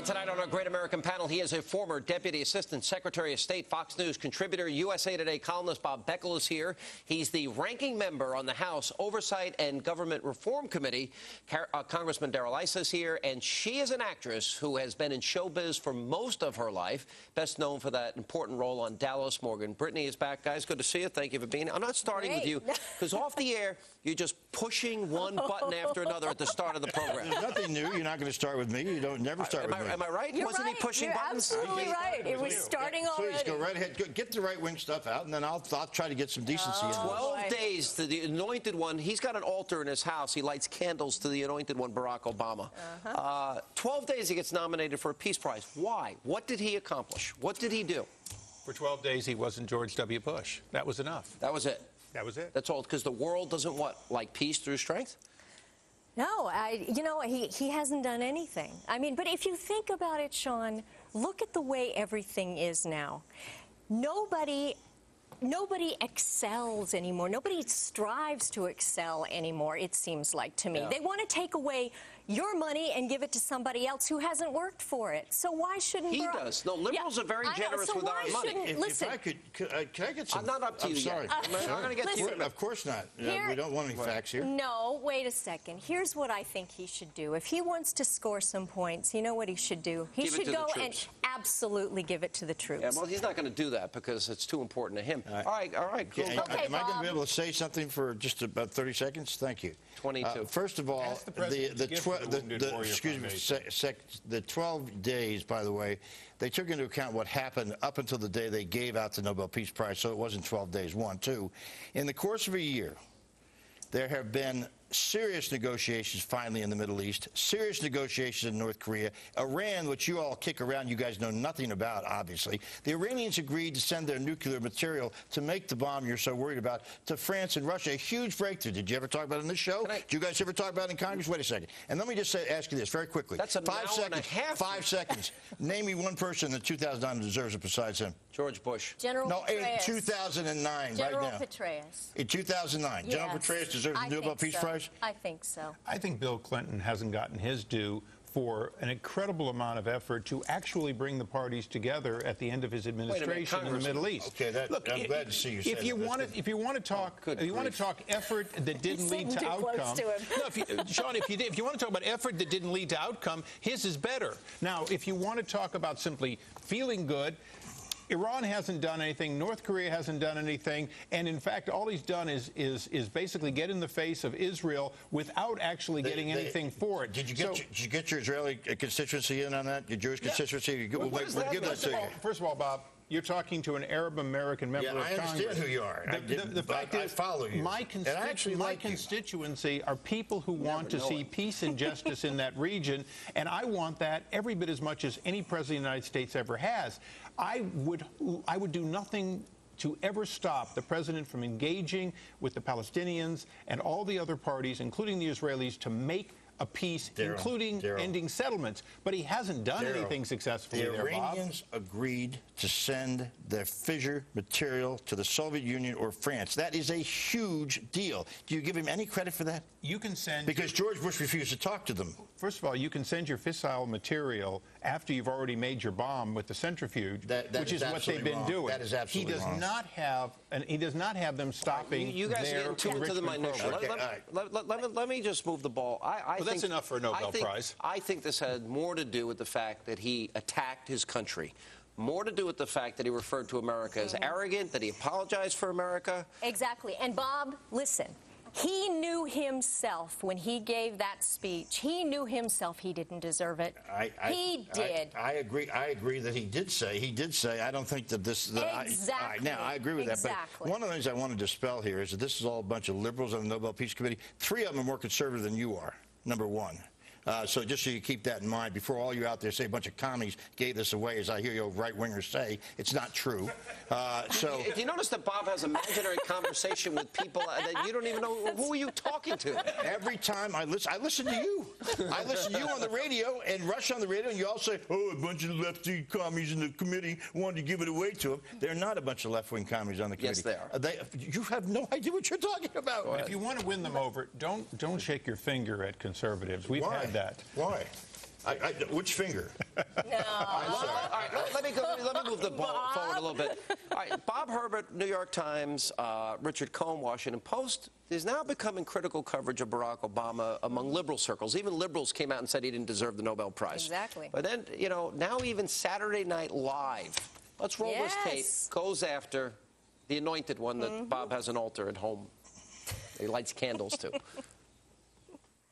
And tonight on our Great American panel, he is a former Deputy Assistant Secretary of State, Fox News contributor, USA Today columnist. Bob Beckel is here. He's the ranking member on the House Oversight and Government Reform Committee. Congressman Darrell Issa is here, and she is an actress who has been in showbiz for most of her life, best known for that important role on Dallas Morgan. Brittany is back, guys. Good to see you. Thank you for being here. I'm not starting with you, because off the air, you're just pushing one button after another at the start of the program. There's nothing new. You're not going to start with me. You don't never start with me. Am I right? You're Wasn't right. he pushing You're buttons? Absolutely right. It was starting already. Please go right ahead. Get the right-wing stuff out, and then I'll try to get some decency in. 12 days to the anointed one. He's got an altar in his house. He lights candles to the anointed one, Barack Obama. 12 days he gets nominated for a Peace Prize. Why? What did he accomplish? What did he do? For 12 days, he wasn't George W. Bush. That was enough. That was it. That was it. That's all. Because the world doesn't like peace through strength? No, he hasn't done anything. I mean, but if you think about it, Sean, look at the way everything is now. Nobody excels anymore. Nobody strives to excel anymore, it seems like to me. Yeah. They want to take away your money and give it to somebody else who hasn't worked for it. So why shouldn't He does. No, liberals are very generous with our money. Listen, If I could, can I get some? I'm not up to you sorry. yet. I'm going to get to you. Of course not. We don't want any facts here. No, wait a second. Here's what I think he should do. If he wants to score some points, you know what he should do? He should go and absolutely give it to the troops. Yeah, well, he's not going to do that because it's too important to him. All right. Cool. Am I going to be able to say something for just about 30 seconds? Thank you. 22. First of all, the 12 days, by the way, they took into account what happened up until the day they gave out the Nobel Peace Prize, so it wasn't 12 days. 1, 2. In the course of a year, there have been serious negotiations finally in the Middle East, serious negotiations in North Korea. Iran, which you all kick around, you guys know nothing about, obviously. The Iranians agreed to send their nuclear material to make the bomb you're so worried about to France and Russia. A huge breakthrough. Did you ever talk about it in this show? Did you guys ever talk about it in Congress? Wait a second. And let me just ask you this very quickly. That's a 5 seconds. 5 seconds. Name me one person in 2009 who deserves it besides him. George Bush. General Petraeus. In 2009, General right now. Petraeus. In 2009. Yes. General Petraeus deserves the Nobel Peace Prize? I think so. I think Bill Clinton hasn't gotten his due for an incredible amount of effort to actually bring the parties together at the end of his administration in the Middle East. Okay, look, I'm glad to see you say if you want to talk effort that didn't lead to outcome. No, Sean, if you want to talk about effort that didn't lead to outcome, his is better. Now, if you want to talk about simply feeling good, Iran hasn't done anything. North Korea hasn't done anything. And, in fact, all he's done is basically get in the face of Israel without actually getting anything for it. Did you get your Israeli constituency in on that, your Jewish constituency? Well, First of all, Bob, you're talking to an Arab-American member of Congress. I understand who you are. The fact is, I follow you. My constituency are people who want to see peace and justice in that region, and I want that every bit as much as any president of the United States ever has. I would do nothing to ever stop the president from engaging with the Palestinians and all the other parties, including the Israelis, to make a peace, including ending settlements. But he hasn't done anything successfully there, Bob. The Iranians agreed to send their fissure material to the Soviet Union or France. That is a huge deal. Do you give him any credit for that? You can send... Because George Bush refused to talk to them. First of all, you can send your fissile material after you've already made your bomb with the centrifuge, which is what they've been doing. That is absolutely wrong. He does not have them stopping You guys their get too into the minutia. Let me just move the ball. That's enough for a Nobel Prize. I think this had more to do with the fact that he attacked his country. More to do with the fact that he referred to America as arrogant, that he apologized for America. Exactly. And, Bob, listen. He knew himself when he gave that speech. He knew himself he didn't deserve it. He did. I agree. I agree that he did say. I don't think that this. Exactly. Now I agree with that. But one of the things I want to dispel here is that this is all a bunch of liberals on the Nobel Peace Committee. 3 of them are more conservative than you are. Number one. So just so you keep that in mind, before all you out there say a bunch of commies gave this away, as I hear you right-wingers say, it's not true. Do you notice that Bob has imaginary conversation with people that you don't even know? Who are you talking to? Every time I listen to you. I listen to you on the radio and Rush on the radio, and you all say, oh, a bunch of left-wing commies in the committee wanted to give it away to them. They're not a bunch of left-wing commies on the committee. Yes, they are. You have no idea what you're talking about. If you want to win them over, don't shake your finger at conservatives. We've had said that. Why? Which finger? No. All right, let me move the ball forward a little bit. All right, Bob Herbert, New York Times, Richard Cohen, Washington Post, is now becoming critical coverage of Barack Obama among liberal circles. Even liberals came out and said he didn't deserve the Nobel Prize. Exactly. But then, you know, now even Saturday Night Live, let's roll this tape, goes after the anointed one that Bob has an altar at home. He lights candles to.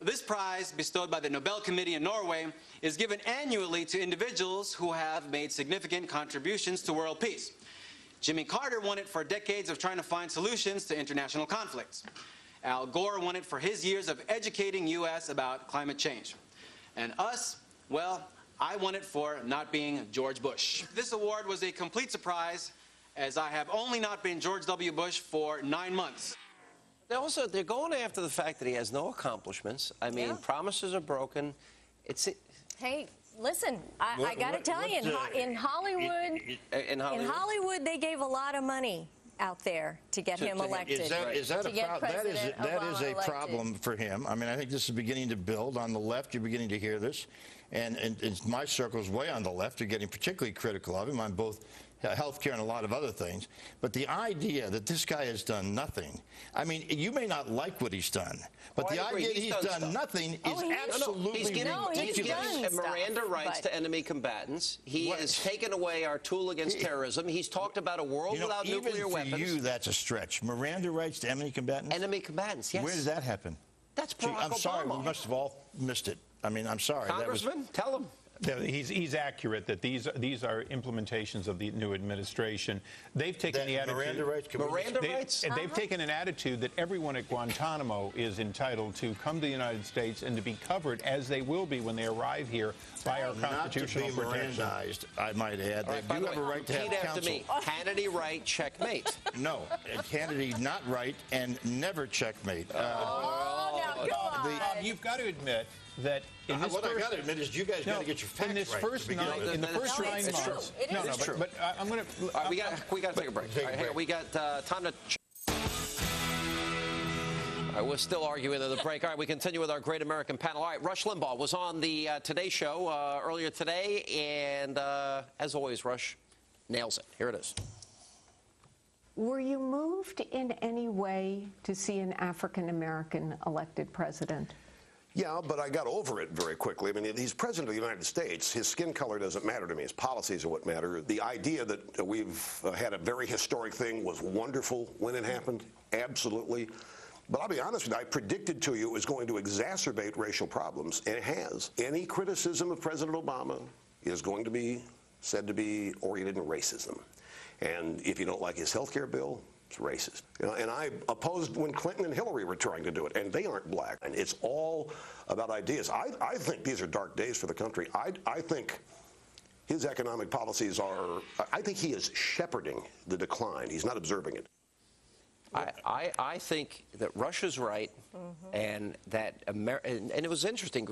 This prize, bestowed by the Nobel Committee in Norway, is given annually to individuals who have made significant contributions to world peace. Jimmy Carter won it for decades of trying to find solutions to international conflicts. Al Gore won it for his years of educating U.S. about climate change. And us, well, I won it for not being George Bush. This award was a complete surprise, as I have only not been George W. Bush for 9 months. They're going after the fact that he has no accomplishments. I mean, promises are broken. Hey, listen, I got to tell you, in Hollywood, they gave a lot of money out there to get him elected. Is that a problem for him? I mean, I think this is beginning to build. On the left, you're beginning to hear this. And in my circles way on the left, you're getting particularly critical of him on both healthcare and a lot of other things. But the idea that this guy has done nothing, I mean, you may not like what he's done, but the idea he's done nothing is absolutely ridiculous. He's giving Miranda rights to enemy combatants. He has taken away our tool against terrorism. He's talked about a world without nuclear weapons. Even for you, that's a stretch. Miranda rights to enemy combatants? Enemy combatants, yes. Where does that happen? That's Barack Obama. I'm sorry, we must have all missed it. I mean, I'm sorry. Congressman, tell him. He's accurate that these are implementations of the new administration. They've taken the attitude. Miranda rights. They've taken an attitude that everyone at Guantanamo is entitled to come to the United States and to be covered, as they will be when they arrive here, by our constitutional protection. Not to be Mirandized, I might add. They do have a right to have counsel. Me. Hannity right, checkmate. No, Hannity not right and never checkmate. You've got to admit that in this what I got to admit is you guys got to get your facts in this right. First 9 months. It's true. But I'm going to. We got to take a break. Here, we got time to. All right, we're still arguing in the break. All right, we continue with our great American panel. All right, Rush Limbaugh was on the Today Show earlier today, and as always, Rush nails it. Here it is. Were you moved in any way to see an African-American elected president? Yeah, but I got over it very quickly. I mean, he's president of the United States. His skin color doesn't matter to me. His policies are what matter. The idea that we've had a very historic thing was wonderful when it happened, absolutely. But I'll be honest with you, I predicted to you it was going to exacerbate racial problems, and it has. Any criticism of President Obama is going to be said to be oriented in racism. And if you don't like his health care bill, it's racist. You know, and I opposed when Clinton and Hillary were trying to do it, and they aren't black. And it's all about ideas. I think these are dark days for the country. I think his economic policies are, I think he is shepherding the decline. He's not observing it. I think that Russia's right, and that and it was interesting.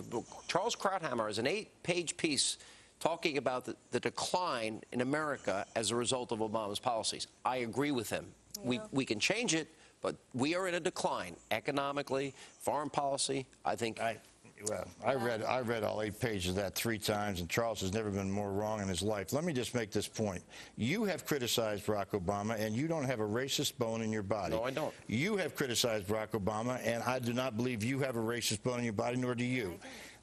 Charles Krauthammer has an 8-page piece talking about the decline in America as a result of Obama's policies. I agree with him. Yeah. We can change it, but we are in a decline economically, foreign policy. I think. I read all 8 pages of that 3 times, and Charles has never been more wrong in his life. Let me just make this point. You have criticized Barack Obama, and you don't have a racist bone in your body. No, I don't. You have criticized Barack Obama, and I do not believe you have a racist bone in your body, nor do you.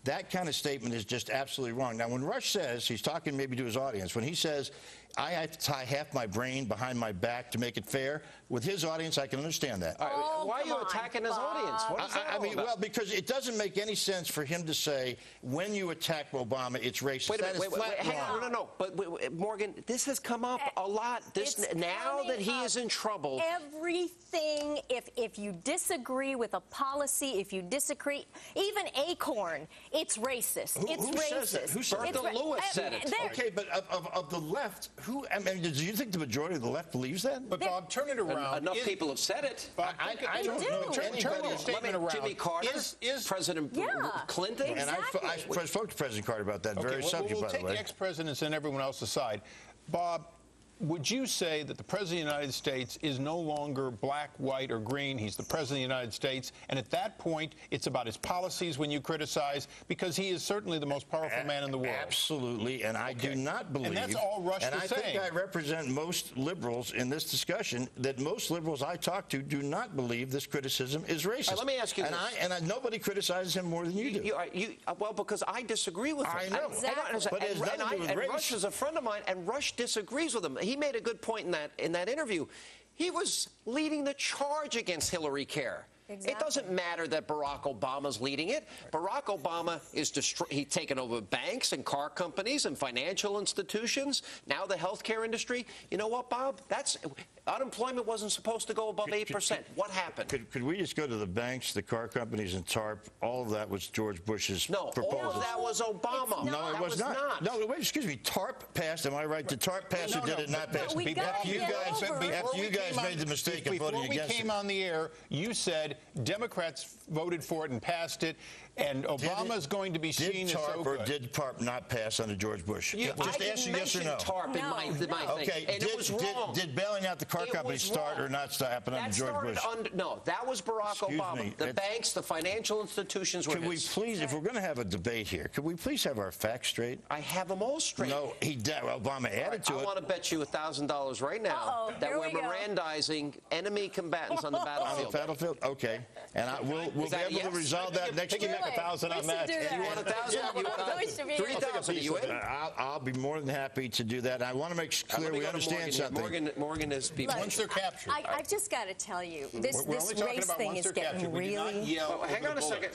That kind of statement is just absolutely wrong. Now, when Rush says, he's talking maybe to his audience, when he says, I have to tie half my brain behind my back to make it fair, with his audience, I can understand that. Why are you attacking his audience? What is that I mean, well, because it doesn't make any sense for him to say, when you attack Obama, it's racist. Wait a minute, hang on. No. But, Morgan, this has come up a lot. Now that he is in trouble. Everything, if you disagree with a policy, if you disagree, even Acorn, it's racist. Who says that? Who said Bertha Lewis said it. Okay, but of the left, I mean, do you think the majority of the left believes that? But Bob, turn it around. Enough people have said it. Bob, I don't know. Turn your statement around. Jimmy Carter, is President Clinton. And I spoke to President Carter about that very subject, by the way. We'll take the ex-presidents and everyone else aside. Bob, would you say that the President of the United States is no longer black, white, or green? He's the President of the United States. And at that point, it's about his policies when you criticize, because he is certainly the most powerful man in the world. Absolutely. And I do not believe. And that's all Rush and was I saying. think I represent most liberals in this discussion, that most liberals I talk to do not believe this criticism is racist. Let me ask you this. Nobody criticizes him more than you do. Well, because I disagree with him. I know. Exactly. But it has nothing to do with race. Rush is a friend of mine, and Rush disagrees with him. He made a good point in that interview. He was leading the charge against Hillary Care. Exactly. It doesn't matter that Barack Obama's leading it. Barack Obama is he's taken over banks and car companies and financial institutions. Now the healthcare industry. You know what, Bob? Unemployment wasn't supposed to go above 8%. What happened? Could we just go to the banks, the car companies, and TARP? All of that was George Bush's proposal. All of that was Obama. No, it was not. No, wait, excuse me. TARP passed. Am I right? Did TARP pass or did it not pass? After you guys made the mistake of voting against it. Before we came on the air, you said Democrats voted for it and passed it, and Obama's going to be seen as so good. Did TARP not pass under George Bush? Just answer yes or no. TARP in my thing. Okay. And it was wrong. Did bailing out the car companies start or not happen under George Bush? No, that was Barack Obama. The banks, the financial institutions were Could we please, if we're going to have a debate here, could we please have our facts straight? I have them all straight. No, Obama added to it. I want to bet you $1,000 right now that we're Mirandizing enemy combatants on the battlefield. On the battlefield? Okay. And we'll be able to resolve that next year. 1,000 on that. You want 1,000? You want 3,000? You in? I'll be more than happy to do that. I want to make clear we understand something. Morgan is people. Once they're captured. I've just got to tell you, this race thing is getting really... Hang on a second.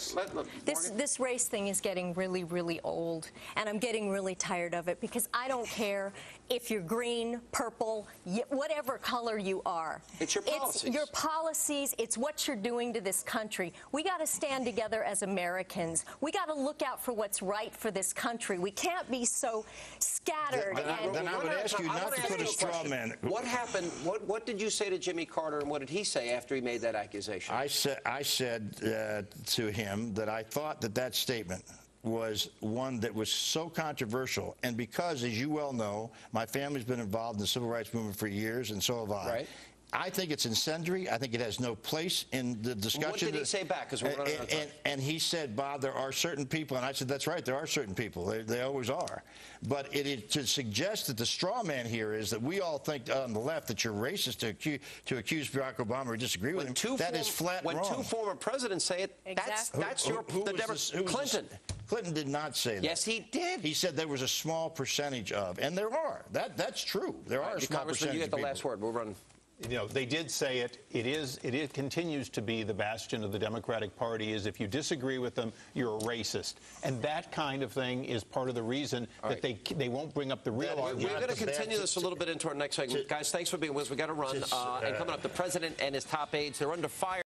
This race thing is getting really, really old, and I'm getting really tired of it, because I don't care if you're green, purple, whatever color you are. It's your policies. It's your policies. It's what you're doing to this country. We got to stand together as Americans. We got to look out for what's right for this country. We can't be so scattered. Then I would ask you not to put a straw man. What happened? What did you say to Jimmy Carter, and what did he say after he made that accusation? I said to him that I thought that statement was one that was so controversial, and because, as you well know, my family's been involved in the civil rights movement for years, and so have I. Right. I think it's incendiary. I think it has no place in the discussion. What did he say back? Because we're running out of time. And he said, Bob, there are certain people, and I said, that's right, there are certain people. They always are. But it is to suggest that the straw man here is that we all think on the left that you're racist to accuse Barack Obama or disagree with him. That is flat wrong. When two former presidents say it, exactly. that's Clinton. Clinton did not say that. Yes, he did. He said there was a small percentage of, and there are. That's true. There are a small percentage. You get the last word. We'll run. You know, they did say it. It continues to be the bastion of the Democratic Party. Is if you disagree with them, you're a racist, and that kind of thing is part of the reason that they won't bring up the real argument. We're going to continue this a little bit into our next segment, guys. Thanks for being with us. We got to run. And coming up, the president and his top aides, they're under fire.